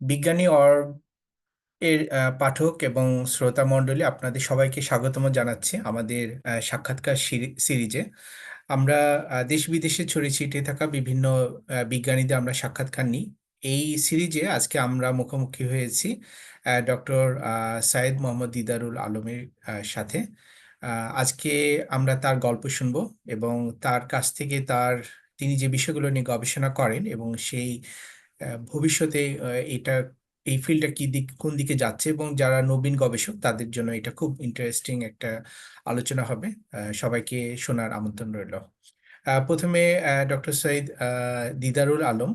বিজ্ঞানী অর্গ এর পাঠক এবং শ্রোতা মণ্ডলী, আপনাদের সবাইকে স্বাগতম জানাচ্ছি আমাদের সাক্ষাৎকার সিরিজে। আমরা দেশ বিদেশে ছড়িয়ে ছিটিয়ে থাকা বিভিন্ন বিজ্ঞানীদের আমরা সাক্ষাৎকার নিই। এই সিরিজে আজকে আমরা মুখোমুখি হয়েছি ডক্টর সাইয়েদ মোহাম্মদ দিদারুল আলমের সাথে। আজকে আমরা তার গল্প শুনবো এবং তার কাছ থেকে তিনি যে বিষয়গুলো নিয়ে গবেষণা করেন এবং সেই ভবিষ্যতে এটা এই ফিল্ডটা কোন দিকে যাচ্ছে এবং যারা নবীন গবেষক তাদের জন্য এটা খুব ইন্টারেস্টিং একটা আলোচনা হবে। সবাইকে শোনার আমন্ত্রণ রইল। প্রথমে ডক্টর সৈয়দ দিদারুল আলম,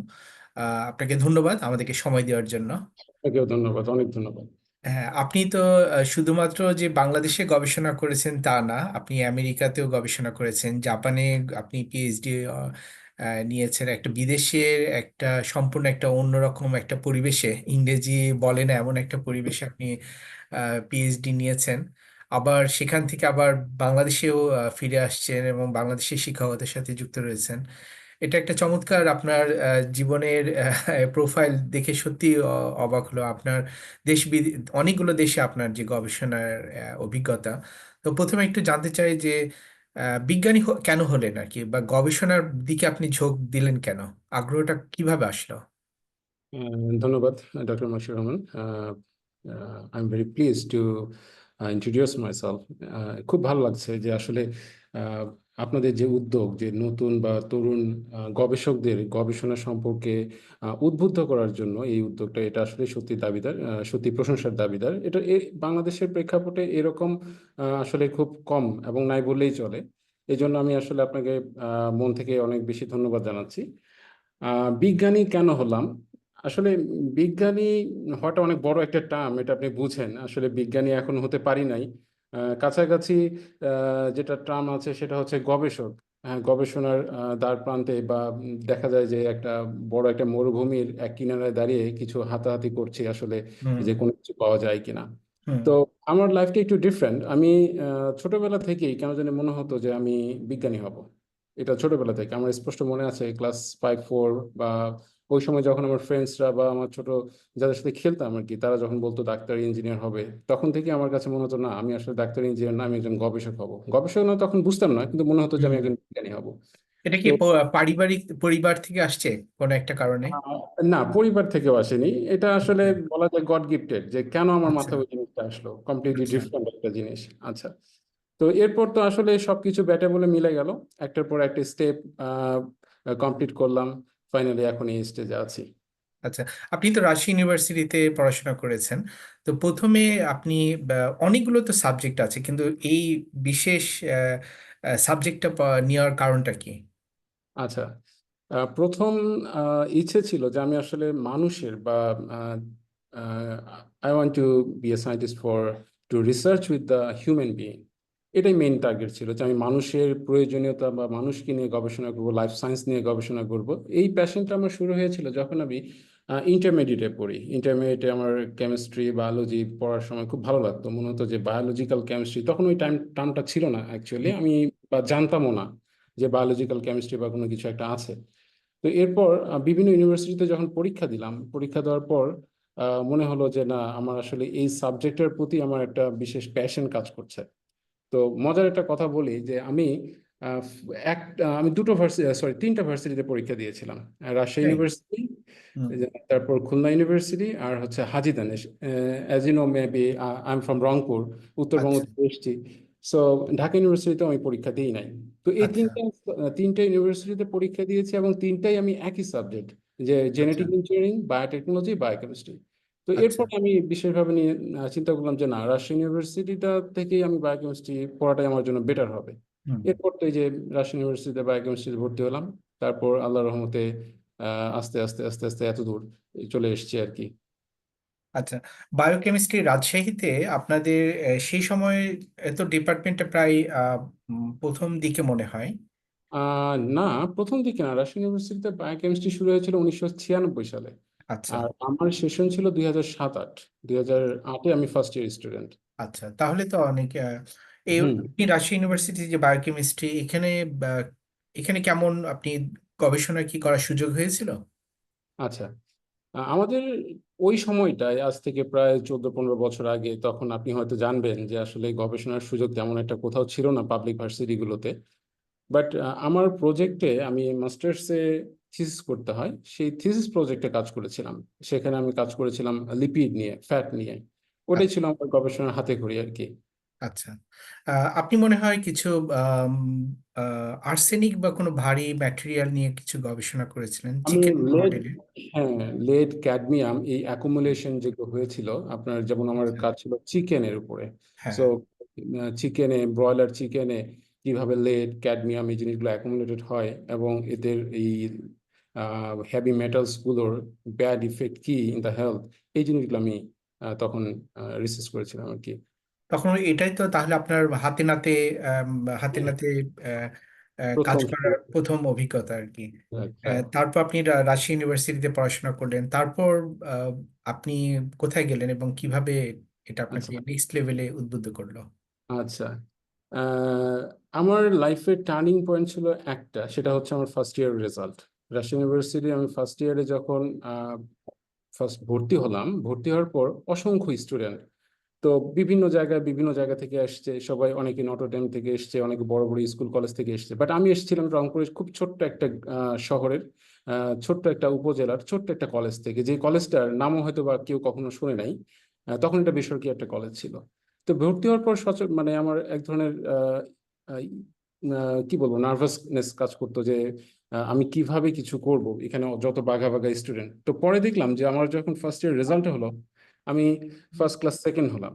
আপনাকে ধন্যবাদ আমাদেরকে সময় দেওয়ার জন্য। আপনাকেও ধন্যবাদ, অনেক ধন্যবাদ। হ্যাঁ, আপনি তো শুধুমাত্র যে বাংলাদেশে গবেষণা করেছেন তা না, আপনি আমেরিকাতেও গবেষণা করেছেন, জাপানে আপনি পিএইচডি নিয়েছেন, একটা বিদেশের একটা সম্পূর্ণ একটা অন্যরকম একটা পরিবেশে, ইংরেজি বলে না এমন একটা পরিবেশে আপনি পিএইচডি নিয়েছেন। আবার সেখান থেকে আবার বাংলাদেশেও ফিরে আসছেন এবং বাংলাদেশের শিক্ষকতার সাথে যুক্ত রয়েছেন। এটা একটা চমৎকার আপনার জীবনের প্রোফাইল দেখে সত্যি অবাক হলো। আপনার অনেকগুলো দেশে আপনার যে গবেষণার অভিজ্ঞতা। তো প্রথমে একটু জানতে চাই যে বিজ্ঞানী কেন হলেন আর কি, বা গবেষণার দিকে আপনি ঝোঁক দিলেন কেন? আগ্রহটা কিভাবে আসলো? ধন্যবাদ, doctor Masur Rahman. I am very please to introduce myself. খুব ভালো লাগছে যে আসলে আহ, আপনাদের যে উদ্যোগ, যে নতুন বা তরুণ গবেষকদের গবেষণা সম্পর্কে উদ্বুদ্ধ করার জন্য এই উদ্যোগটা, এটা আসলে সত্যি দাবিদার, সত্যি প্রশংসার দাবিদার। এটা বাংলাদেশের প্রেক্ষাপটে এরকম আসলে খুব কম এবং নাই বললেই চলে। এই জন্য আমি আসলে আপনাকে মন থেকে অনেক বেশি ধন্যবাদ জানাচ্ছি। বিজ্ঞানী কেন হলাম? আসলে বিজ্ঞানী হওয়াটা অনেক বড় একটা টার্ম, এটা আপনি বুঝেন। আসলে বিজ্ঞানী এখন হতে পারি নাই। কাছাকাছি যেটা টার্ম আছে সেটা হচ্ছে গবেষক। হ্যাঁ, গবেষণার দ্বার প্রান্তে বা দেখা যায় যে একটা বড় একটা মরুভূমির এক কিনারায় দাঁড়িয়ে কিছু হাতাহাতি করছি আসলে, হুম। যে কোনো কিছু পাওয়া যায় কিনা। হুম। তো আমার লাইফটা একটু ডিফারেন্ট। আমি ছোটবেলা থেকেই কেন জানি মনে হতো যে আমি বিজ্ঞানী হব। এটা ছোটবেলা থেকে আমার স্পষ্ট মনে আছে, ক্লাস 5-4 বা ওই সময় যখন আমার ফ্রেন্ডসরা বা আমার ছোট যাদের সাথে খেলতাম আর কি, তারা যখন বলতো ডাক্তার ইঞ্জিনিয়ার হবে, তখন থেকে আমার কাছে মনে হতো না, আমি আসলে ডাক্তার ইঞ্জিনিয়ার না, আমি একজন গবেষক হব। গবেষক না তখন বুঝতাম না, কিন্তু মনে হতো যে আমি হুম। একজন বিজ্ঞানী হব। এটা কি তো পারিবারিক পরিবার থেকে আসছে কোনো একটা কারণে? না, পরিবার থেকেও আসেনি। এটা আসলে আচ্ছা। বলা যায় গড গিফটেড, যে কেন আমার আচ্ছা। মাথায় ওই জিনিসটা আসলো, কমপ্লিটলি আচ্ছা। ডিফারেন্ট একটা জিনিস। আচ্ছা, তো এরপর তো আসলে সবকিছু ব্যাটে বলে মিলে গেল। একটার পর একটা স্টেপ কমপ্লিট করলাম, ফাইনালি এখন এই স্টেজে আছি। আচ্ছা, আপনি তো রাজশাহী ইউনিভার্সিটিতে পড়াশোনা করেছেন। তো প্রথমে আপনি অনেকগুলো তো সাবজেক্ট আছে, কিন্তু এই বিশেষ সাবজেক্টটা নেওয়ার কারণটা কি? আচ্ছা, প্রথম ইচ্ছে ছিল যে আমি আসলে মানুষের বা I want to be a scientist for to research with the human being. এটাই মেইন টার্গেট ছিল, যে আমি মানুষের প্রয়োজনীয়তা বা মানুষকে নিয়ে গবেষণা করব, লাইফ সায়েন্স নিয়ে গবেষণা করব। এই প্যাশনটা আমার শুরু হয়েছিল যখন আমি ইন্টারমিডিয়েটে পড়ি। ইন্টারমিডিয়েটে আমার কেমিস্ট্রি, বায়োলজি পড়ার সময় খুব ভালো লাগতো। মনে হতো যে বায়োলজিক্যাল কেমিস্ট্রি, তখন ওই টার্মটা ছিল না অ্যাকচুয়ালি, আমি বা জানতামও না যে বায়োলজিক্যাল কেমিস্ট্রি বা কোনো কিছু একটা আছে। তো এরপর বিভিন্ন ইউনিভার্সিটিতে যখন পরীক্ষা দিলাম, পরীক্ষা দেওয়ার পর মনে হলো যে না, আমার আসলে এই সাবজেক্টের প্রতি আমার একটা বিশেষ প্যাশন কাজ করছে। তো মজার একটা কথা বলি যে আমি আহ, আমি দুটো ভার্সিটি, সরি, তিনটা ভার্সিটিতে পরীক্ষা দিয়েছিলাম। রাজশাহী তাই? ইউনিভার্সিটি, হুম। তারপর খুলনা ইউনিভার্সিটি, আর হচ্ছে Haji Danesh. As you know maybe, I am from Rangpur, Uttarbanga আচ্ছা। থেকে এসেছি। সো ঢাকা ইউনিভার্সিটিতে আমি পরীক্ষা দিই নাই। তো এই আচ্ছা। তিনটা ইউনিভার্সিটিতে পরীক্ষা দিয়েছি, এবং তিনটাই আমি একই সাবজেক্ট, যে আচ্ছা। Genetic engineering, biotechnology, biochemistry. তো আচ্ছা। এরপর আমি বিশেষভাবে নিয়ে চিন্তা করলাম যে না, রাজশাহী ইউনিভার্সিটিটা থেকেই আমি বায়োকেমিস্ট্রি পড়াটাই আমার জন্য বেটার হবে। হুম। এরপর তো এই যে রাজশাহী ইউনিভার্সিটিতে বায়োকেমিস্ট্রিতে ভর্তি হলাম। তারপর আল্লাহর রহমতে আস্তে আস্তে আস্তে আস্তে এত দূর চলে এসেছি আর কি। আচ্ছা, বায়োকেমিস্ট্রি রাজশাহীতে আপনাদের সেই সময় তো ডিপার্টমেন্টটা প্রায় প্রথম দিকে মনে হয়। না, প্রথম দিকে না। রাজশাহী ইউনিভার্সিটিতে বায়োকেমিস্ট্রি শুরু হয়েছিল 1996 সালে। আচ্ছা। আর আমার সেশন ছিল 2007-08। 2008-এ আমি ফার্স্ট ইয়ার স্টুডেন্ট। আচ্ছা, তাহলে তো অনেক হুম। আপনি রাজশাহী ইউনিভার্সিটি যে বায়োকেমিস্ট্রি এখানে এখানে কেমন আপনি গবেষণা কি করার সুযোগ হয়েছিল? আচ্ছা, আমাদের ওই সময়টায়, আজ থেকে প্রায় 14-15 বছর আগে, তখন আপনি হয়তো জানবেন যে আসলে গবেষণার সুযোগ তেমন একটা কোথাও ছিল না পাবলিক ভার্সিটিগুলোতে। বাট আমার প্রজেক্টে, আমি মাস্টার্সে থিসিস করতে হয়, সেই থিসিস প্রজেক্টে কাজ করেছিলাম। সেখানে আমি কাজ করেছিলাম লিপিড নিয়ে, ফ্যাট নিয়ে। ওটাই আচ্ছা। ছিল আমার গবেষণার হাতে খড়ি আর কি। আচ্ছা। আপনি মনে হয় কিছু আর্সেনিক বা কোনো ভারী ম্যাটেরিয়াল নিয়ে কিছু গবেষণা করেছিলেন আমি চিকেন লেড, মডেলে। হ্যাঁ, লেড ক্যাডমিয়াম এই অ্যাকুমুলেশন যেগুলো হয়েছিল আপনার, যেমন আমার আচ্ছা। কাজ ছিল চিকেনের উপরে। সো হ্যাঁ। চিকেনে, ব্রয়লার চিকেনে কিভাবে লেড ক্যাডমিয়াম এই জিনিসগুলো অ্যাকুমুলেটেড হয়, এবং এদের এই হেভি মেটালস গুলোর ব্যাড ইফেক্ট কি ইন দ্য হেলথ, এই জিনিসগুলো আমি তখন রিসার্চ করেছিলাম আর কি। তখন এটাই তো তাহলে আপনার হাতে নাতে আম, হাতে নাতে আহ, কাজ প্রথম। করার প্রথম অভিজ্ঞতা আর কি। হ্যাঁ। তারপর আপনি রাজশাহী ইউনিভার্সিটিতে পড়াশোনা করলেন, তারপর আহ, আপনি কোথায় গেলেন এবং কিভাবে এটা আপনাকে আচ্ছা। নেক্সট লেভেলে উদ্বুদ্ধ করলো? আচ্ছা। আহ, আমার লাইফের টার্নিং পয়েন্ট ছিল একটা, সেটা হচ্ছে আমার first year result. Rajshahi university আমি ফার্স্ট ইয়ারে যখন ফার্স্ট ভর্তি হলাম, ভর্তি হওয়ার পর অসংখ্য স্টুডেন্ট, তো বিভিন্ন জায়গা থেকে আসছে সবাই, অনেকে নটরডেম থেকে এসছে, অনেকে বড় বড় স্কুল কলেজ থেকে এসছে। বাট আমি এসেছিলাম রংপুরের খুব ছোট্ট একটা শহরের, ছোট্ট একটা উপজেলার ছোট্ট একটা কলেজ থেকে, যে কলেজটার নামও হয়তো বা কেউ কখনো শুনে নাই। তখন এটা বেসরকারি একটা কলেজ ছিল। তো ভর্তি হওয়ার পর মানে আমার এক ধরনের আহ, কি বলবো, নার্ভাসনেস কাজ করতো যে আমি কিভাবে কিছু করব এখানে, যত বাঘা বাঘা স্টুডেন্ট। তো পরে দেখলাম যে আমার যখন ফার্স্ট ইয়ার রেজাল্ট হলো, আমি ফার্স্ট ক্লাস সেকেন্ড হলাম,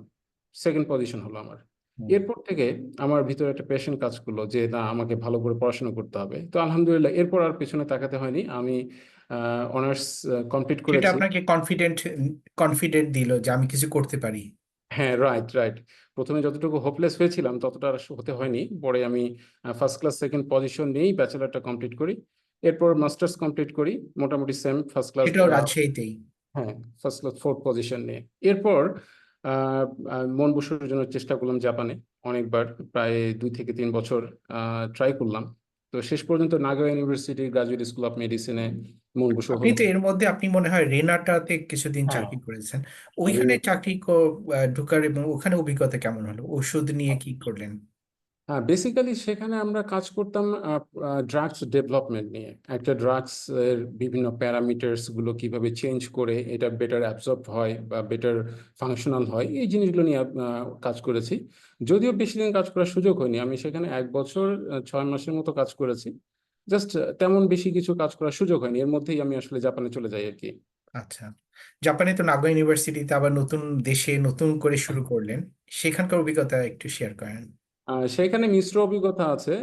সেকেন্ড পজিশন হলো আমার। হুম। এরপর থেকে আমার ভিতরে একটা প্যাশন কাজ করলো যে না, আমাকে ভালো করে পড়াশোনা করতে হবে। তো আলহামদুলিল্লাহ, এরপর আর পেছনে তাকাতে হয়নি। আমি অনার্স কমপ্লিট সেটা করেছি। আপনাকে কনফিডেন্ট কনফিডেন্ট দিল যে আমি কিছু করতে পারি। হ্যাঁ, রাইট, রাইট। প্রথমে যতটুকু হোপলেস হয়েছিলাম ততটা আর হতে হয়নি। পরে আমি ফার্স্ট ক্লাস সেকেন্ড পজিশন নিয়েই ব্যাচেলারটা কমপ্লিট করি। এরপর মাস্টার্স কমপ্লিট করি মোটামুটি সেম ফার্স্ট ক্লাস, সেটাও রাজশাহীতেই। হ্যাঁ, ফার্স্ট ক্লাস ফোর্থ পজিশন নিয়ে। এরপর আহ, মন বসানোর জন্য চেষ্টা করলাম জাপানে অনেকবার, প্রায় 2 থেকে 3 বছর ট্রাই করলাম। তো শেষ পর্যন্ত Nagoya university graduate school of মেডিসিনে মন বসে আপনি হলো। তো এর মধ্যে আপনি মনে হয় রেনাটাতে কিছুদিন হ্যাঁ, চাকরি করেছেন। ওইখানে চাকরি ঢোকার এবং ওখানে অভিজ্ঞতা কেমন হলো, ওষুধ নিয়ে কি করলেন? হ্যাঁ, বেসিক্যালি সেখানে আমরা কাজ করতাম ড্রাগস ডেভেলপমেন্ট নিয়ে। একটা ড্রাগস এর বিভিন্ন প্যারামিটার্স গুলো কিভাবে চেঞ্জ করে এটা বেটার অ্যাবজর্ব হয় বা বেটার ফাংশনাল হয়, এই জিনিসগুলো নিয়ে কাজ করেছি। যদিও বেশি দিন কাজ করার সুযোগ হয়নি, আমি সেখানে 1 বছর 6 মাসের মতো কাজ করেছি। জাস্ট তেমন বেশি কিছু কাজ করার সুযোগ হয়নি, এর মধ্যেই আমি আসলে জাপানে চলে যাই আর কি। আচ্ছা। জাপানে তো নাগোয়া ইউনিভার্সিটিতে আবার নতুন দেশে নতুন করে শুরু করলেন, সেখানকার অভিজ্ঞতা একটু শেয়ার করেন। সেখানে মিশ্র অভিজ্ঞতা আছে।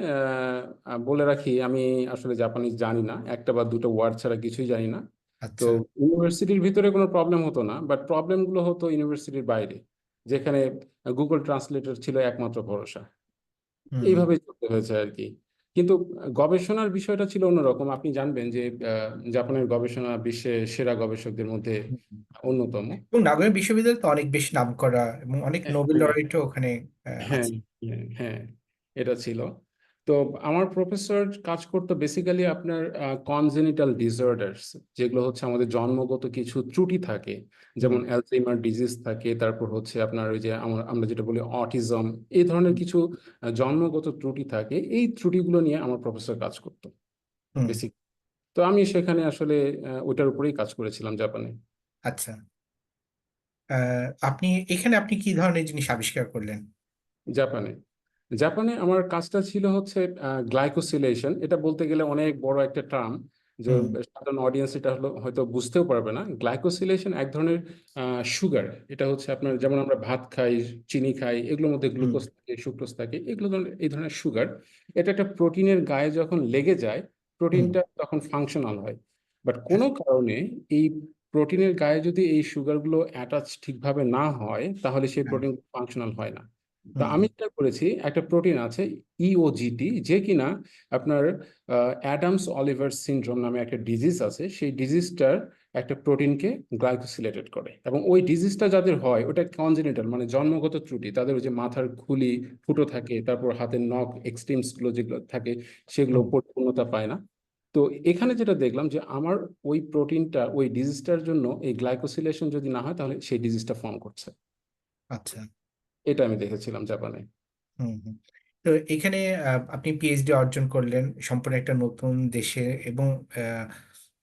বলে রাখি, আমি আসলে জাপানিজ জানি না, একটা বা দুটো ওয়ার্ড ছাড়া কিছুই জানি না। তো আচ্ছা। ইউনিভার্সিটির ভিতরে কোনো প্রবলেম হতো না, বাট প্রবলেমগুলো হতো ইউনিভার্সিটির বাইরে, যেখানে গুগল ট্রান্সলেটর ছিল একমাত্র ভরসা। হুম। এইভাবেই চলতে হয়েছে আর কি। কিন্তু গবেষণার বিষয়টা ছিল অন্যরকম। আপনি জানবেন যে জাপানের গবেষণা বিশ্বের সেরা গবেষকদের মধ্যে হুম। অন্যতম। এবং নাগোয়া বিশ্ববিদ্যালয় তো অনেক বেশি নাম করা এবং অনেক নোবেল লরেটও ওখানে হ্যাঁ, আছে। হ্যাঁ, হ্যাঁ, এটা ছিল। তো আমার প্রফেসর কাজ করতো বেসিক্যালি আপনার কনজেনিটাল ডিসঅর্ডারস, যেগুলো হচ্ছে আমাদের জন্মগত কিছু ত্রুটি থাকে, হুম। যেমন অ্যালজাইমার ডিজিজ থাকে, তারপর হচ্ছে আপনার ওই যে আমরা যেটা বলি অটিজম, এই ধরনের কিছু জন্মগত ত্রুটি থাকে। এই ত্রুটিগুলো নিয়ে আমার প্রফেসর কাজ করতো হুম। বেসিক। তো আমি সেখানে আসলে ওইটার উপরেই কাজ করেছিলাম জাপানে। আচ্ছা। আপনি এখানে আপনি কি ধরনের জিনিস আবিষ্কার করলেন? জাপানে জাপানে আমার কাজটা ছিল হচ্ছে গ্লাইকোসিলেশন। এটা বলতে গেলে অনেক বড় একটা টার্ম, যে হুম। সাধারণ অডিয়েন্স এটা হলো হয়তো বুঝতেও পারবে না। গ্লাইকোসিলেশন এক ধরনের সুগার। এটা হচ্ছে আপনার, যেমন আমরা ভাত খাই, চিনি খাই, এগুলোর মধ্যে হুম। গ্লুকোজ থাকে, সুক্রোজ থাকে, এই ধরনের সুগার। এটা একটা প্রোটিনের গায়ে যখন লেগে যায়, হুম। প্রোটিনটা তখন ফাংশনাল হয়। বাট কোনো হ্যাঁ। কারণে এই প্রোটিনের গায়ে যদি এই সুগারগুলো অ্যাটাচ ঠিকভাবে না হয়, তাহলে সেই হ্যাঁ। প্রোটিন ফাংশনাল হয় না। তো হুম। আমি যেটা করেছি, একটা প্রোটিন আছে ইওজিটি, যে কিনা আপনার অ্যাডামস অলিভার সিনড্রোম নামে একটা ডিজিজ আছে, সেই ডিজিজটার একটা প্রোটিনকে গ্লাইকোসিলেটেড করে। এবং ওই ডিজিজটা যাদের হয়, ওটা কনজেনিটাল, মানে জন্মগত ত্রুটি। তাদের ওই যে মাথার খুলি ফুটো থাকে, তারপর হাতের নখ এক্সট্রিমস গুলো যেগুলো থাকে, সেগুলো হুম। পরিপূর্ণতা পায় না। তো এখানে যেটা দেখলাম যে আমার ওই প্রোটিনটা ওই ডিজিজটার জন্য এই গ্লাইকোসিলেশন যদি না হয় তাহলে সেই ডিজিজটা ফর্ম করছে। আচ্ছা। এটা আমি দেখেছিলাম জাপানে। হুম হুম। তো এখানে আপনি পিএইচডি অর্জন করলেন সম্পূর্ণ একটা নতুন দেশে, এবং আহ,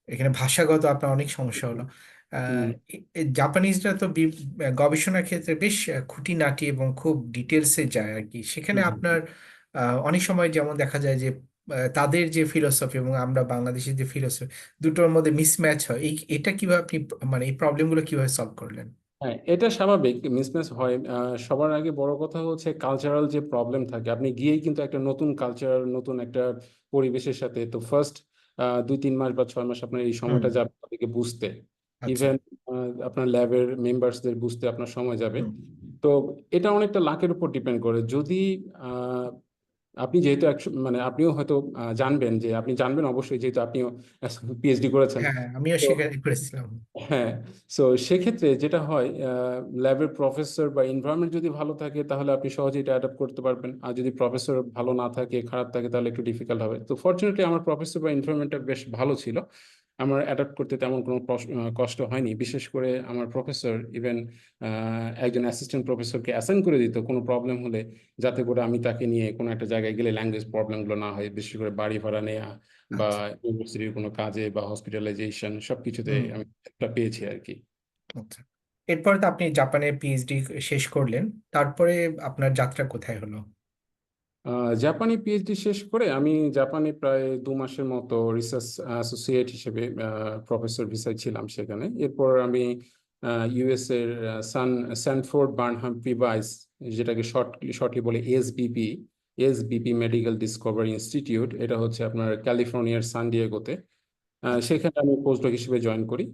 এখানে ভাষাগত আপনার অনেক সমস্যা হলো। হুম জাপানিজরা তো গবেষণার ক্ষেত্রে বেশ খুঁটিনাটি এবং খুব ডিটেলসে যায় আর কি। সেখানে হুম হুম। আপনার অনেক সময় যেমন দেখা যায় যে তাদের যে ফিলোসফি এবং আমরা বাংলাদেশের যে ফিলোসফি, দুটোর মধ্যে মিসম্যাচ হয়। এটা কিভাবে আপনি মানে এই প্রবলেমগুলো কিভাবে সলভ করলেন? হ্যাঁ, এটা স্বাভাবিক, মিসম্যাচ হয়। সবার আগে বড় কথা হচ্ছে কালচারাল যে প্রবলেম থাকে, আপনি গিয়েই কিন্তু একটা নতুন কালচার, নতুন একটা পরিবেশের সাথে তো ফার্স্ট 2-3 মাস বা 6 মাস আপনার এই হুম। সময়টা যাবে তাদেরকে বুঝতে। আচ্ছা। ইভেন আপনার ল্যাবের মেম্বার্সদের বুঝতে আপনার সময় যাবে। হুম। তো এটা অনেকটা লাকের উপর ডিপেন্ড করে। যদি আহ, আপনি যেহেতু মানে আপনিও হয়তো জানবেন, যে আপনি জানবেন অবশ্যই যেহেতু আপনিও পিএইচডি করেছেন। হ্যাঁ, আমিও তো স্বীকার করেছিলাম। হ্যাঁ, সো সেক্ষেত্রে যেটা হয়, ল্যাবের প্রফেসর বা এনভায়রনমেন্ট যদি ভালো থাকে তাহলে আপনি সহজেই এটা অ্যাডাপ্ট করতে পারবেন, আর যদি প্রফেসর ভালো না থাকে, খারাপ থাকে, তাহলে একটু ডিফিকাল্ট হবে। তো ফর্চুনেটলি আমার প্রফেসর বা এনভায়রনমেন্টটা বেশ ভালো ছিল, আমার অ্যাডাপ্ট করতে তেমন কোনো কষ্ট হয়নি। বিশেষ করে আমার প্রফেসর ইভেন একজন অ্যাসিস্ট্যান্ট প্রফেসরকে অ্যাসাইন করে দিত কোনো প্রবলেম হলে, যাতে করে আমি তাকে নিয়ে কোনো একটা জায়গায় গেলে ল্যাঙ্গুয়েজ প্রবলেমগুলো না হয়, বিশেষ করে বাড়ি ভাড়া নেওয়া বা আচ্ছা। ইউনিভার্সিটির কোনো কাজে বা হসপিটালাইজেশন সবকিছুতে হুম। আমি একটা পেয়েছি আর কি। আচ্ছা। এরপরে তো আপনি জাপানে পিএইচডি শেষ করলেন, তারপরে আপনার যাত্রা কোথায় হলো? জাপানি পিএইচডি শেষ করে আমি জাপানে প্রায় 2 মাসের মতো রিসার্চ অ্যাসোসিয়েট হিসেবে প্রফেসর ভিসায় ছিলাম সেখানে। এরপর আমি ইউএস এর স্যানফোর্ড বার্নহাম প্রিভাইস, যেটাকে শর্টলি বলে SBP, SBP medical Discovery institute, এটা হচ্ছে আপনার ক্যালিফোর্নিয়ার সান ডিয়েগোতে। আচ্ছা। সেখানে আমি পোস্টডক হিসেবে জয়েন করি।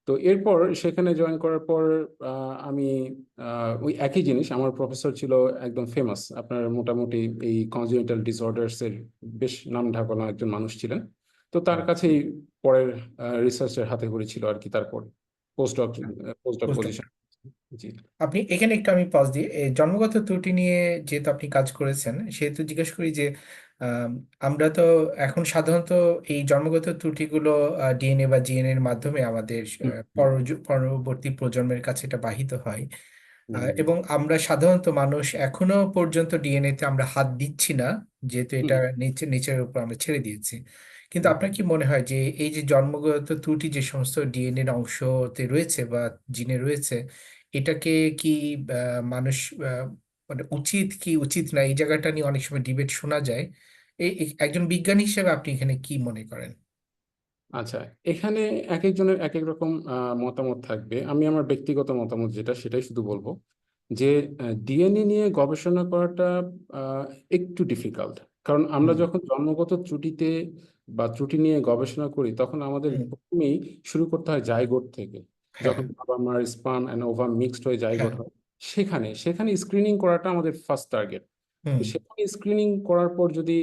তো এরপর সেখানে জয়েন করার পর আমি ওই একই জিনিস, আমার প্রফেসর ছিল একদম ফেমাস, আপনার মোটামুটি এই কনজেনিটাল ডিসঅর্ডার্স এর বেশ নামঢাকনা একজন মানুষ ছিলেন। তো তার কাছেই পরের রিসার্চের হাতে খড়ি ছিল আর কি। তারপর পোস্টডক পোস্টডক বুঝতে পজিশন। জি। আপনি এখানে একটু আমি পজ দিই, এই জন্মগত ত্রুটি নিয়ে যেহেতু আপনি কাজ করেছেন সেহেতু জিজ্ঞেস করি যে আম, আমরা তো এখন সাধারণত এই জন্মগত ত্রুটিগুলো ডিএনএ বা জিএনএ এর মাধ্যমে আমাদের হুম পরবর্তী প্রজন্মের কাছে এটা বাহিত হয়। হুম এবং আমরা সাধারণত মানুষ এখনো পর্যন্ত ডিএনএ তে আমরা হাত দিচ্ছি না, যেহেতু হুম এটা নেচারের উপর আমরা ছেড়ে দিয়েছি। কিন্তু হুম আপনার কি মনে হয় যে এই যে জন্মগত ত্রুটি যে সমস্ত ডিএনএ এর অংশতে রয়েছে বা জিনে রয়েছে, এটাকে কি মানুষ মানে উচিত কি উচিত না, এই জায়গাটা নিয়ে অনেক সময় ডিবেট শোনা যায়। একজন বিজ্ঞানী হিসেবে আপনি এখানে কি মনে করেন? আচ্ছা, এখানে এক একজনের এক এক রকম মতামত থাকবে। আমি আমার ব্যক্তিগত মতামত যেটা, সেটাই শুধু বলবো যে ডিএনএ নিয়ে গবেষণা করাটা আহ, একটু ডিফিকাল্ট। কারণ আমরা হুম। যখন জন্মগত ত্রুটিতে বা ত্রুটি নিয়ে গবেষণা করি তখন আমাদের হুম। প্রথমেই শুরু করতে হয় জাইগোট থেকে। হ্যাঁ। যখন বাবা মার স্পার্ম অ্যান্ড ওভাম মিক্সড হয়ে জাইগোট হ্যাঁ। হয়, সেখানে সেখানে স্ক্রিনিং করাটা আমাদের ফার্স্ট টার্গেট। তো হুম। সেখানে স্ক্রিনিং করার পর যদি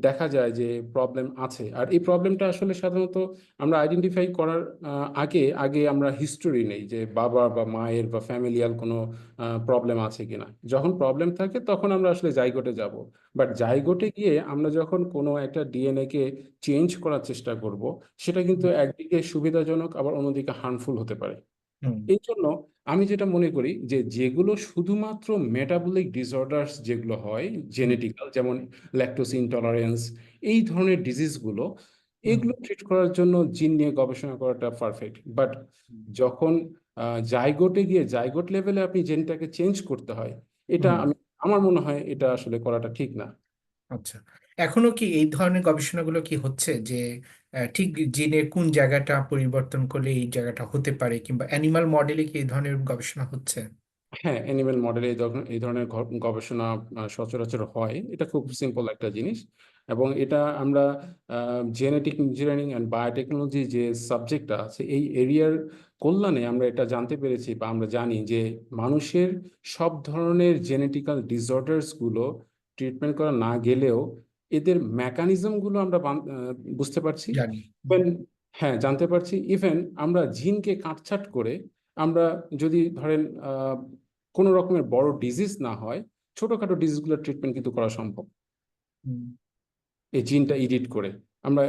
দেখা যায় যে প্রবলেম আছে, আর এই প্রবলেমটা আসলে সাধারণত আমরা আইডেন্টিফাই করার আগে আগে আমরা হিস্টোরি নেই যে বাবা বা মায়ের বা ফ্যামিলিয়াল কোনো প্রবলেম আছে কিনা। যখন প্রবলেম থাকে তখন আমরা আসলে জাইগোটে যাব। বাট জাইগোটে গিয়ে আমরা যখন কোনো একটা ডিএনএ কে চেঞ্জ করার চেষ্টা করব, সেটা কিন্তু একদিকে সুবিধাজনক আবার অন্যদিকে হার্মফুল হতে পারে। হুম। এই জন্য আমি যেটা মনে করি যে যেগুলো শুধুমাত্র মেটাবলিক ডিসঅর্ডারস যেগুলো হয়, হুম। জেনেটিক্যাল, যেমন ল্যাকটোজ ইনটলারেন্স, এই ধরনের ডিজিজগুলো, হুম। এগুলো ট্রিট করার জন্য জিন নিয়ে গবেষণা করাটা পারফেক্ট। বাট যখন জাইগোটে গিয়ে জাইগোট লেভেলে আপনি জেনটাকে চেঞ্জ করতে হয়, এটা হুম। আমার মনে হয় এটা আসলে করাটা ঠিক না। আচ্ছা। এখনো কি এই ধরনের গবেষণাগুলো কি হচ্ছে যে ঠিক জিনের কোন জায়গাটা পরিবর্তন করলে এই জায়গাটা হতে পারে, কিংবা অ্যানিমাল মডেলে কি এই ধরনের গবেষণা হচ্ছে? হ্যাঁ, অ্যানিমেল মডেলে এই ধরনের গবেষণা সচরাচর হয়। এটা খুব সিম্পল একটা জিনিস, এবং এটা আমরা জেনেটিক ইঞ্জিনিয়ারিং অ্যান্ড বায়োটেকনোলজি যে সাবজেক্টটা আছে এই এরিয়ার কল্যাণে আমরা এটা জানতে পেরেছি বা আমরা জানি যে মানুষের সব ধরনের জেনেটিক্যাল ডিসঅর্ডার্স গুলো ট্রিটমেন্ট করা না গেলেও এদের মেকানিজম গুলো আমরা বুঝতে পারছি। জানি। ইভেন, হ্যাঁ, জানতে পারছি। ইভেন আমরা জিনকে কাটছাঁট করে আমরা যদি ধরেন কোনো রকমের বড় ডিজিজ না হয়, ছোটখাটো ডিজিজগুলোর ট্রিটমেন্ট কিন্তু করা সম্ভব হুম। এই জিনটা এডিট করে। আমরা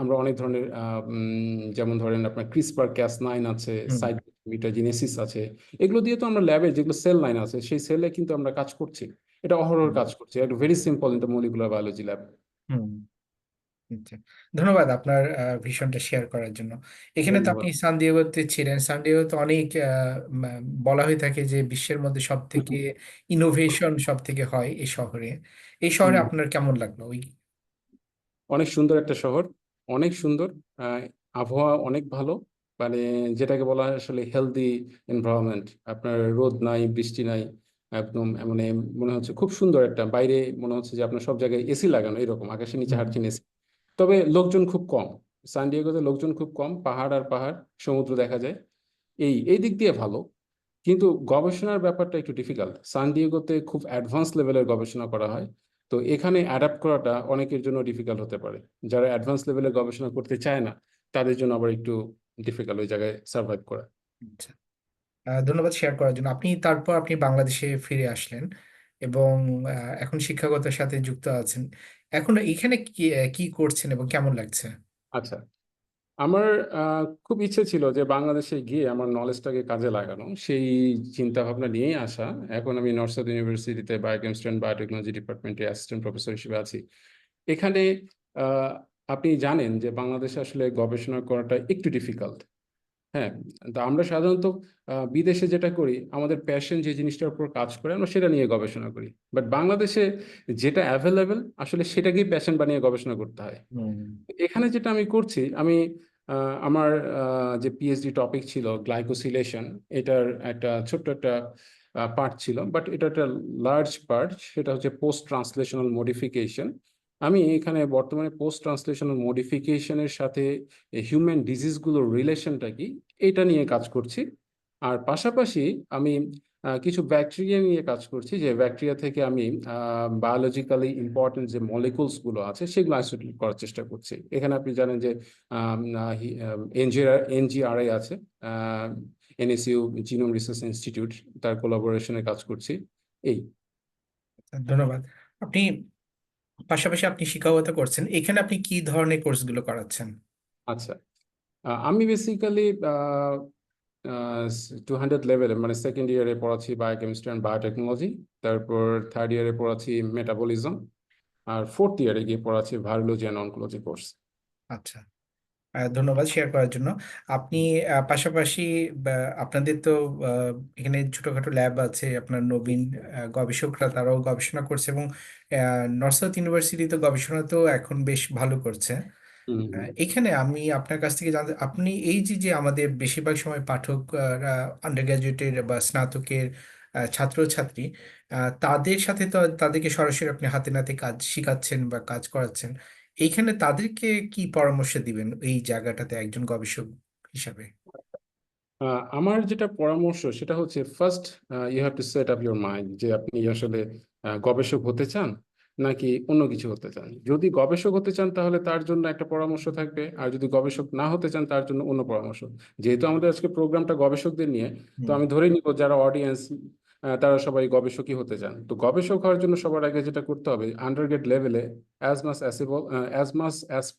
আমরা অনেক ধরনের যেমন ধরেন আপনার ক্রিসপার ক্যাস 9 আছে, হুম সাইট মিটাজেনেসিস আছে। এগুলো দিয়ে তো আমরা ল্যাবে যেগুলো সেল লাইন আছে সেই সেলে কিন্তু আমরা কাজ করছি। এটা অহরহ হুম কাজ করছি, এটা very simple in the molecular biology lab. হুম। আচ্ছা। ধন্যবাদ আপনার ভিশনটা শেয়ার করার জন্য। এখানে তো আপনি ধন্যবাদ। সান দিয়েগোতে ছিলেন। সান দিয়েগোতে অনেক বলা হয়ে থাকে যে বিশ্বের মধ্যে সব থেকে ইনোভেশন সব থেকে হয় এই শহরে। এই শহরে হুম। আপনার কেমন লাগলো ওই? অনেক সুন্দর একটা শহর, অনেক সুন্দর। আহ, আবহাওয়া অনেক ভালো, মানে যেটাকে বলা হয় আসলে হেলদি এনভায়রনমেন্ট। আপনার রোদ নাই, বৃষ্টি নাই, একদম মানে মনে হচ্ছে খুব সুন্দর একটা বাইরে, মনে হচ্ছে যে আপনার সব জায়গায় এসি লাগানো, এরকম আকাশের নিচে হুম হাঁটছেন এসি। তবে লোকজন খুব কম, সান ডিয়েগোতে লোকজন খুব কম, পাহাড় আর পাহাড়, সমুদ্র দেখা যায়। এই এই দিক দিয়ে ভালো। কিন্তু গবেষণার ব্যাপারটা একটু ডিফিকাল্ট। সান ডিয়েগোতে খুব অ্যাডভান্স লেভেলের গবেষণা করা হয়, তো এখানে অ্যাডাপ্ট করাটা অনেকের জন্য ডিফিকাল্ট হতে পারে। যারা অ্যাডভান্স লেভেলে গবেষণা করতে চায় না, তাদের জন্য আবার একটু ডিফিকাল্ট ওই জায়গায় সার্ভাইভ করা। আচ্ছা। ধন্যবাদ শেয়ার করার জন্য। তারপর আপনি বাংলাদেশে ফিরে আসলেন এবং এখন শিক্ষকতার সাথে যুক্ত আছেন। এখন এখানে কি কি করছেন এবং কেমন লাগছে? আচ্ছা, আমার খুব ইচ্ছে ছিল যে বাংলাদেশে গিয়ে আমার নলেজটাকে কাজে লাগানো, সেই চিন্তা ভাবনা নিয়েই আসা। এখন আমি নর্থ সাউথ ইউনিভার্সিটিতে বায়োকেমিস্ট্রি অ্যান্ড বায়োটেকনোলজি ডিপার্টমেন্টে অ্যাসিস্ট্যান্ট প্রফেসর হিসেবে আছি। এখানে আহ, আপনি জানেন যে বাংলাদেশে আসলে গবেষণা করাটা একটু ডিফিকাল্ট। হ্যাঁ, তো আমরা সাধারণত বিদেশে যেটা করি, আমাদের প্যাশন যে জিনিসটার উপর কাজ করে আমরা সেটা নিয়ে গবেষণা করি। বাট বাংলাদেশে যেটা অ্যাভেলেবেল আসলে সেটাকেই প্যাশন বানিয়ে গবেষণা করতে হয়। হুম এখানে যেটা আমি করছি, আমি আমার যে পিএইচডি টপিক ছিল গ্লাইকোসিলেশন, এটার একটা ছোট্ট একটা পার্ট ছিল, বাট এটা একটা লার্জ পার্ট, সেটা হচ্ছে পোস্ট ট্রান্সলেশনাল মডিফিকেশন। আমি এখানে বর্তমানে পোস্ট ট্রান্সলেশনাল মডিফিকেশনের সাথে হিউম্যান ডিজিজগুলোর রিলেশনটা কি, এটা নিয়ে কাজ করছি। আর পাশাপাশি আমি কিছু ব্যাকটেরিয়া নিয়ে কাজ করছি, যে ব্যাকটেরিয়া থেকে আমি বায়োলজিক্যালি ইম্পর্টেন্ট যে মলিকুলস গুলো আছে সেগুলো আইসোলেট করার চেষ্টা করছি। এখানে আপনি জানেন যে এনজিআরআই আছে, এনএসইউ জিনোম রিসার্চ ইনস্টিটিউট, তার কোলাবোরেশনে কাজ করছি। এই। ধন্যবাদ। আপনি পাশাপাশি আপনি শিক্ষকতা করছেন, এখানে আপনি কি ধরনের কোর্সগুলো করাচ্ছেন? আচ্ছা, আমি বেসিক্যালি 200 লেভেলে, মানে সেকেন্ড ইয়ারে পড়াচ্ছি বায়োকেমিস্ট্রি অ্যান্ড বায়োটেকনোলজি, তারপর থার্ড ইয়ারে পড়াচ্ছি মেটাবলিজম, আর ফোর্থ ইয়ারে গিয়ে পড়াচ্ছি ভাইরোলজি অ্যান্ড অনকোলজি কোর্স। আচ্ছা। ধন্যবাদ শেয়ার করার জন্য। আপনি পাশাপাশি বা, আপনাদের তো এখানে ছোটখাটো ল্যাব আছে, আপনার নবীন গবেষকরা তারাও গবেষণা করছে এবং নর্থ সাউথ ইউনিভার্সিটি তো গবেষণা তো এখন বেশ ভালো করছে। হুম হুম এখানে আমি আপনার কাছ থেকে জানতে, আপনি এই যে যে আমাদের বেশিরভাগ সময় পাঠকরা আন্ডার গ্রাজুয়েটের বা স্নাতকের ছাত্রছাত্রী, তাদের সাথে তো তাদেরকে সরাসরি আপনি হাতে নাতে কাজ শিখাচ্ছেন বা কাজ করাচ্ছেন। এইখানে তাদেরকে কি পরামর্শ দিবেন এই জায়গাটাতে একজন গবেষক হিসাবে? আমার যেটা পরামর্শ সেটা হচ্ছে, first you have to set up your mind যে আপনি আসলে গবেষক হতে চান নাকি অন্য কিছু হতে চান। যদি গবেষক হতে চান তাহলে তার জন্য একটা পরামর্শ থাকবে, আর যদি গবেষক না হতে চান তার জন্য অন্য পরামর্শ। যেহেতু আমাদের আজকে প্রোগ্রামটা গবেষকদের নিয়ে, তো হুম আমি ধরে নিব যারা অডিয়েন্স তারা সবাই গবেষকই হতে চান। তো গবেষক হওয়ার জন্য সবার আগে যেটা করতে হবে, আন্ডারগ্রেড লেভেলে as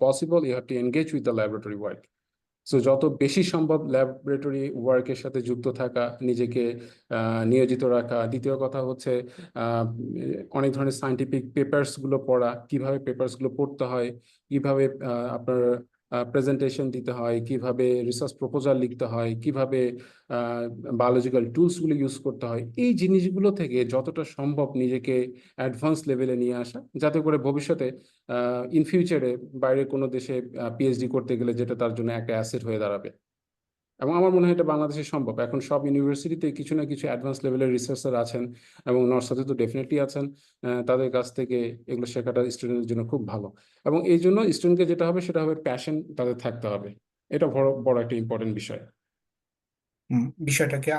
possible you have to engage with the laboratory work. So যত বেশি সম্ভব ল্যাবরেটরি ওয়ার্কের সাথে যুক্ত থাকা, নিজেকে নিয়োজিত রাখা। দ্বিতীয় কথা হচ্ছে আহ, অনেক ধরনের সায়েন্টিফিক পেপার্স গুলো পড়া, কিভাবে পেপার্স গুলো পড়তে হয়, কিভাবে আপনার প্রেজেন্টেশন দিতে হয়, কিভাবে রিসার্চ প্রপোজাল লিখতে হয়, কিভাবে বায়োলজিক্যাল টুলস গুলো ইউজ করতে হয়। এই জিনিসগুলো থেকে যতটা সম্ভব নিজেকে অ্যাডভান্স লেভেলে নিয়ে আসা, যাতে করে ভবিষ্যতে ইন ফিউচারে বাইরে কোনো দেশে পিএইচডি করতে গেলে যেটা তার জন্য একটা অ্যাসেট হয়ে দাঁড়াবে। এবং আমার মনে হয় এটা বাংলাদেশে সম্ভব। এখন সব ইউনিভার্সিটিতে কিছু না কিছু অ্যাডভান্স লেভেলের রিসার্চার আছেন, এবং নর্সাতে তো ডেফিনেটলি আছেন। তাদের কাছ থেকে এগুলো শেখাটা স্টুডেন্টের জন্য খুব ভালো। এবং এই জন্য স্টুডেন্টকে যেটা হবে সেটা হবে প্যাশন তাদের থাকতে হবে। এটা বড় বড় একটা ইম্পর্টেন্ট বিষয়। বিষয়টাকে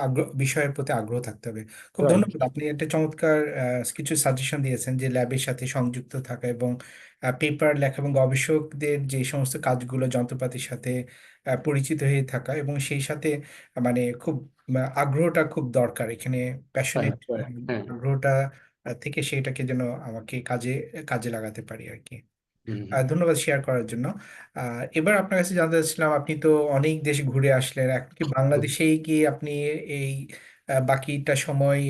বিষয়ের প্রতি আগ্রহ থাকতে হবে। খুব রাইট। ধন্যবাদ, আপনি একটা চমৎকার কিছু সাজেশন দিয়েছেন যে ল্যাবের সাথে সংযুক্ত থাকা এবং পেপার লেখা এবং গবেষকদের যে সমস্ত কাজগুলো যন্ত্রপাতির সাথে পরিচিত হয়ে থাকা এবং সেই সাথে মানে খুব আগ্রহটা খুব দরকার এখানে, প্যাশনেট রাইট রাইট, হ্যাঁ। আগ্রহটা থেকে সেইটাকে যেন আমাকে কাজে কাজে লাগাতে পারি আর কি। হুম। ধন্যবাদ শেয়ার করার জন্য। এবার আপনার কাছে জানতে চাচ্ছিলাম, আপনি তো অনেক দেশ ঘুরে আসলেন, এখন কি বাংলাদেশেই কি আপনি এই বাকিটা সময়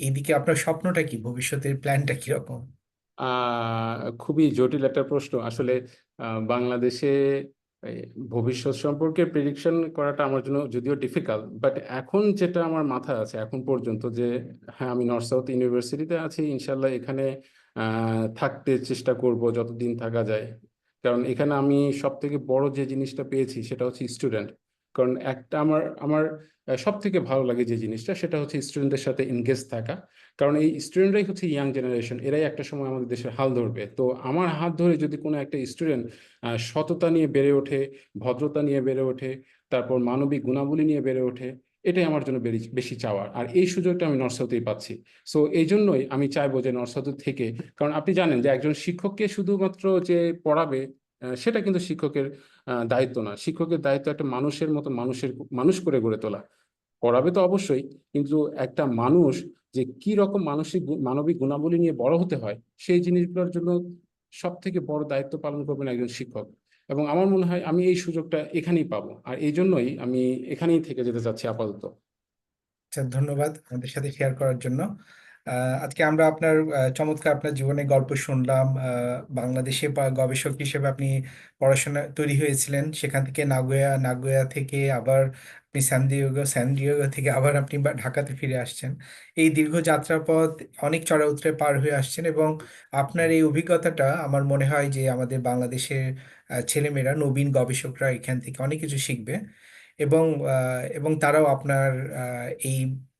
এইদিকে আপনার স্বপ্নটা কি, ভবিষ্যতের প্ল্যানটা কিরকম? খুবই জটিল একটা প্রশ্ন আসলে। বাংলাদেশে এই ভবিষ্যৎ সম্পর্কে প্রেডিকশন করাটা আমার জন্য যদিও ডিফিকাল্ট, বাট এখন যেটা আমার মাথায় আছে এখন পর্যন্ত যে হ্যাঁ, আমি নর্থ সাউথ ইউনিভার্সিটিতে আছি, ইনশাল্লাহ এখানে থাকতে চেষ্টা করব যতদিন থাকা যায়। কারণ এখানে আমি সব থেকে বড় যে জিনিসটা পেয়েছি সেটা হচ্ছে স্টুডেন্ট। কারণ একটা আমার আমার সব থেকে ভালো লাগে যে জিনিসটা সেটা হচ্ছে স্টুডেন্টদের সাথে এনগেজ থাকা। কারণ এই স্টুডেন্টরাই হচ্ছে ইয়াং জেনারেশন, এরাই একটা সময় আমাদের দেশের হাল ধরবে। তো আমার হাত ধরে যদি কোনো একটা স্টুডেন্ট সততা নিয়ে বেড়ে ওঠে, ভদ্রতা নিয়ে বেড়ে ওঠে, তারপর মানবিক গুণাবলী নিয়ে বেড়ে ওঠে, এটাই আমার জন্য বেশি চাওয়ার। আর এই সুযোগটা আমি নর্থ সাউথেই পাচ্ছি। সো এই জন্যই আমি চাইবো যে নর্থ সাউথ থেকে, কারণ আপনি জানেন যে একজন শিক্ষককে শুধুমাত্র যে পড়াবে সেটা কিন্তু শিক্ষকের দায়িত্ব না। শিক্ষকের দায়িত্ব একটা মানুষের মতো মানুষ করে গড়ে তোলা। পড়াবে তো অবশ্যই, কিন্তু একটা মানুষ যে কি রকম মানবিক গুণাবলী নিয়ে বড় হতে হয় সেই জিনিসগুলোর জন্য সব থেকে বড় দায়িত্ব পালন করবেন একজন শিক্ষক। এবং আমার মনে হয় আমি এই সুযোগটা এখানেই পাবো, আর এই জন্যই আমি এখানেই থেকে যেতে চাচ্ছি আপাতত। আচ্ছা, ধন্যবাদ আমাদের সাথে শেয়ার করার জন্য। আজকে আমরা আপনার চমৎকার আপনার জীবনের গল্প শুনলাম। বাংলাদেশে গবেষক হিসেবে আপনি পড়াশোনা তৈরি হয়েছিলেন, সেখান থেকে নাগোয়া, নাগোয়া থেকে আবার আপনি স্যান দিয়েগো থেকে আবার আপনি ঢাকাতে ফিরে আসছেন। এই দীর্ঘ যাত্রার পথ অনেক চড়াই উতরাই পার হয়ে আসছেন, এবং আপনার এই অভিজ্ঞতাটা আমার মনে হয় যে আমাদের বাংলাদেশের ছেলেমেয়েরা, নবীন গবেষকরা এখান থেকে অনেক কিছু শিখবে। এবং এবং তারাও আপনার এই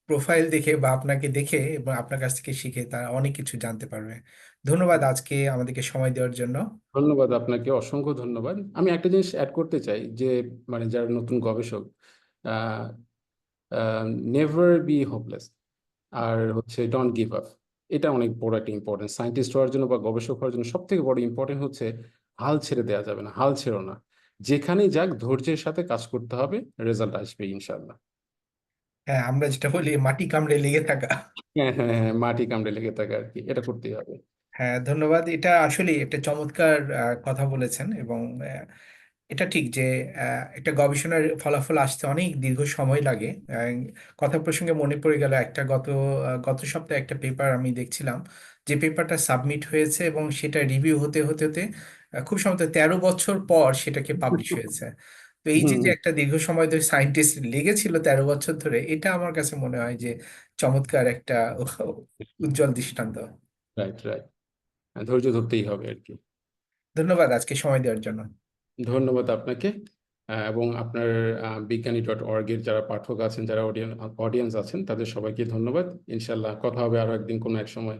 প্রোফাইল দেখে বা আপনাকে দেখে এবং আপনার কাছ থেকে শিখে তারা অনেক কিছু জানতে পারবে। ধন্যবাদ আজকে আমাদেরকে সময় দেওয়ার জন্য। ধন্যবাদ আপনাকে, অসংখ্য ধন্যবাদ। আমি একটা জিনিস অ্যাড করতে চাই যে মানে যারা নতুন গবেষক, নেভার বি হোপলেস, আর হচ্ছে ডোন্ট গিভ আপ। এটা অনেক বড় একটা ইম্পর্টেন্ট। সায়েন্টিস্ট হওয়ার জন্য বা গবেষক হওয়ার জন্য সব থেকে বড় ইম্পর্টেন্ট হচ্ছে হাল ছেড়ে দেওয়া যাবে না, হাল ছেড়ো না। যেখানেই যাক ধৈর্যের সাথে কাজ করতে হবে, রেজাল্ট আসবে ইনশাল্লাহ। হ্যাঁ, আমরা যেটা বলি মাটি কামড়ে লেগে থাকা। হ্যাঁ, হ্যাঁ, হ্যাঁ, মাটি কামড়ে লেগে থাকে আর কি, এটা করতেই হবে। হ্যাঁ, ধন্যবাদ। এটা আসলে একটা চমৎকার কথা বলেছেন, এবং এটা ঠিক যে একটা গবেষণার ফলাফল আসতে অনেক দীর্ঘ সময় লাগে। কথা প্রসঙ্গে মনে পড়ে গেল, একটা গত সপ্তাহে একটা পেপার আমি দেখছিলাম, যে পেপারটা সাবমিট হয়েছে এবং সেটা রিভিউ হতে হতে হতে খুব সম্ভবত 13 বছর পর সেটাকে পাবলিশ হয়েছে। তো এই যে হুম। যে একটা দীর্ঘ সময় ধরে সায়েন্টিস্ট লেগেছিল 13 বছর ধরে, এটা আমার কাছে মনে হয় যে চমৎকার একটা উজ্জ্বল দৃষ্টান্ত। Right, right. ধৈর্য ধরতেই হবে আর কি। ধন্যবাদ আজকে সময় দেওয়ার জন্য। ধন্যবাদ আপনাকে। এবং আপনার বিজ্ঞানী.org এর যারা পাঠক আছেন, যারা অডিয়েন্স আছেন, তাদের সবাইকে ধন্যবাদ। ইনশাল্লাহ কথা হবে আরো একদিন কোনো এক সময়।